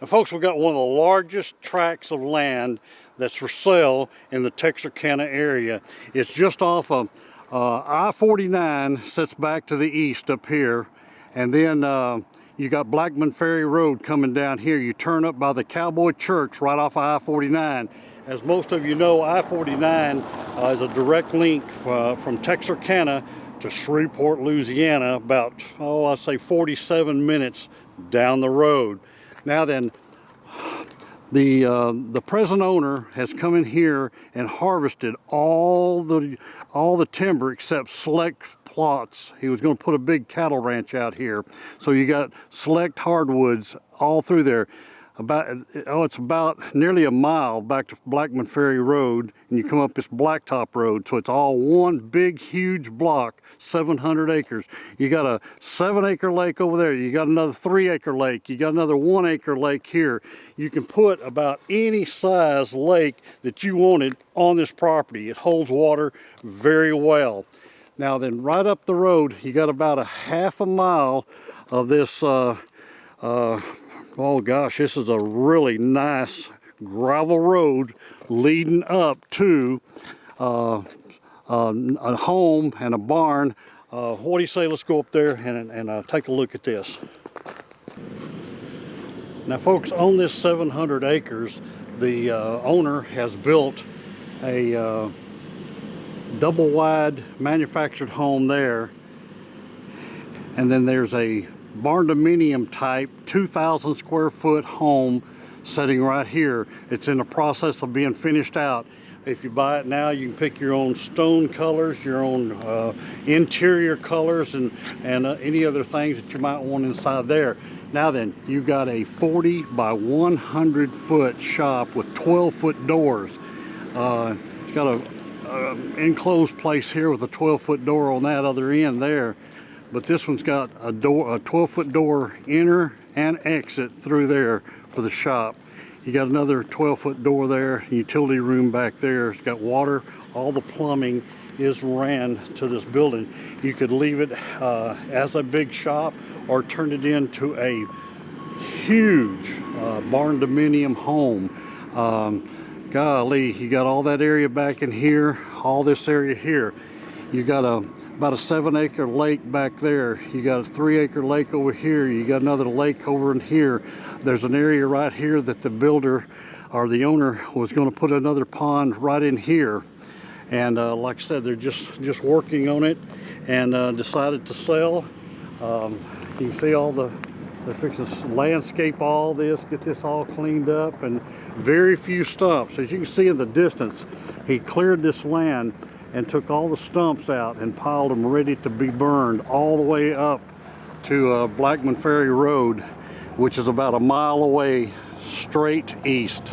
Now folks, we've got one of the largest tracts of land that's for sale in the Texarkana area. It's just off of I-49, sets back to the east up here, and then you got Blackman Ferry Road coming down here. You turn up by the Cowboy Church right off I-49. As most of you know, I-49 is a direct link from Texarkana to Shreveport, Louisiana, about, I'd say 47 minutes down the road. Now then, the present owner has come in here and harvested all the timber except select plots. He was going to put a big cattle ranch out here, so you got select hardwoods all through there. It's about nearly a mile back to Blackman Ferry Road, and you come up this blacktop road, so it's all one big huge block, 700 acres. You got a 7-acre lake over there, you got another 3-acre lake, you got another 1-acre lake here. You can put about any size lake that you wanted on this property. It holds water very well. Now then, right up the road, you got about a half a mile of this oh gosh, this is a really nice gravel road leading up to a home and a barn. What do you say, let's go up there and take a look at this. Now folks, on this 700 acres, the owner has built a double wide manufactured home there, and then there's a barn-dominium type 2,000 square foot home sitting right here. It's in the process of being finished out. If you buy it now, you can pick your own stone colors, your own interior colors, and any other things that you might want inside there. Now then, you've got a 40 by 100 foot shop with 12-foot doors. It's got a enclosed place here with a 12-foot door on that other end there. But this one's got a 12-foot door enter and exit through there for the shop. You got another 12-foot door there, utility room back there. It's got water. All the plumbing is ran to this building. You could leave it as a big shop or turn it into a huge barn-dominium home. Golly, you got all that area back in here, all this area here. You got about a 7-acre lake back there. You got a 3-acre lake over here. You got another lake over in here. There's an area right here that the builder or the owner was going to put another pond right in here. And like I said, they're just working on it and decided to sell. You can see all they're fixing to landscape all this, get this all cleaned up, and very few stumps. As you can see in the distance, he cleared this land and took all the stumps out and piled them ready to be burned all the way up to Blackman Ferry Road, which is about a mile away straight east.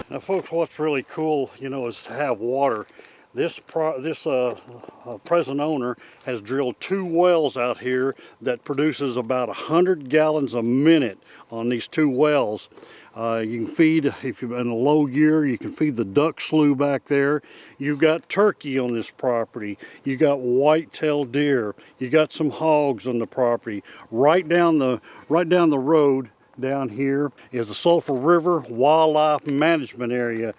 Now folks, what's really cool, you know, is to have water. This present owner has drilled 2 wells out here that produces about 100 gallons a minute on these 2 wells. You can feed, if you're in a low year, you can feed the duck slough back there. You've got turkey on this property. You got whitetail deer. You got some hogs on the property. Right down the road down here is the Sulphur River Wildlife Management Area.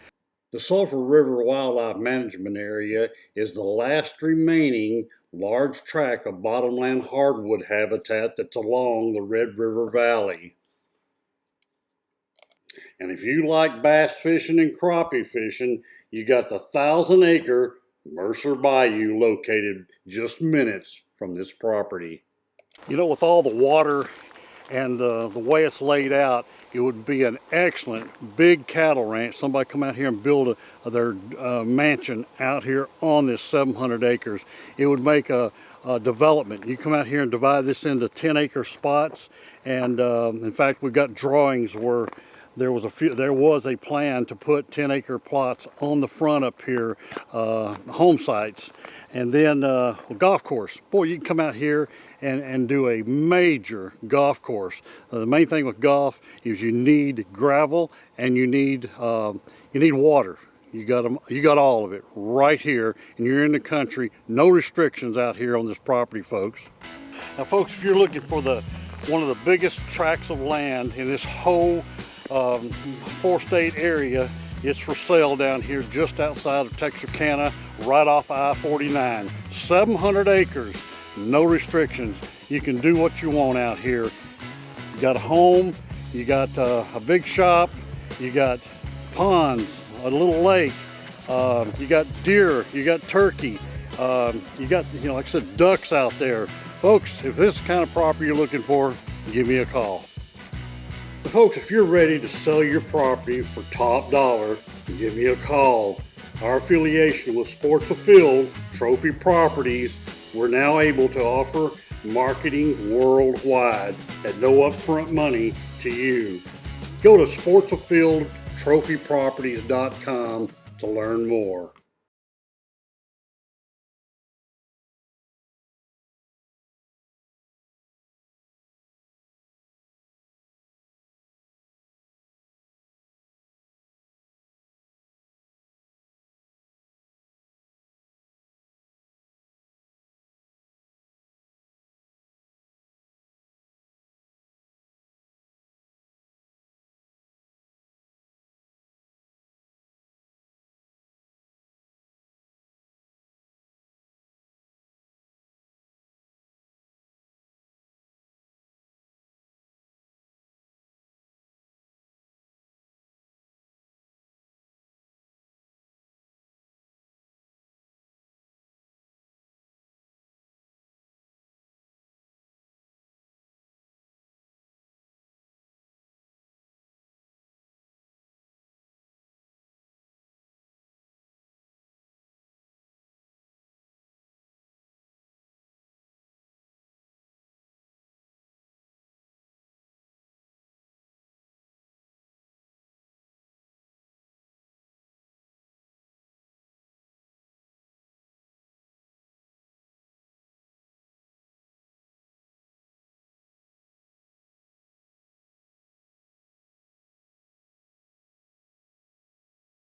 The Sulphur River Wildlife Management Area is the last remaining large tract of bottomland hardwood habitat that's along the Red River Valley. And if you like bass fishing and crappie fishing, you got the 1,000-acre Mercer Bayou located just minutes from this property. You know, with all the water and the way it's laid out, it would be an excellent big cattle ranch. Somebody come out here and build their mansion out here on this 700 acres. It would make a development. You come out here and divide this into 10-acre spots, and in fact, we've got drawings where there was a plan to put 10-acre plots on the front up here, home sites, and then a golf course. Boy, you can come out here and do a major golf course. The main thing with golf is you need gravel and you need water. You got all of it right here, and you're in the country. No restrictions out here on this property, folks. Now, folks, if you're looking for the one of the biggest tracts of land in this whole 4-state area. It's for sale down here just outside of Texarkana, right off I-49. 700 acres, no restrictions. You can do what you want out here. You got a home, you got a big shop, you got ponds, a little lake, you got deer, you got turkey, you got, like I said, ducks out there. Folks, if this is the kind of property you're looking for, give me a call. Folks, if you're ready to sell your property for top dollar, give me a call. Our affiliation with Sports Afield Trophy Properties, we're now able to offer marketing worldwide at no upfront money to you. Go to sportsafieldtrophyproperties.com to learn more.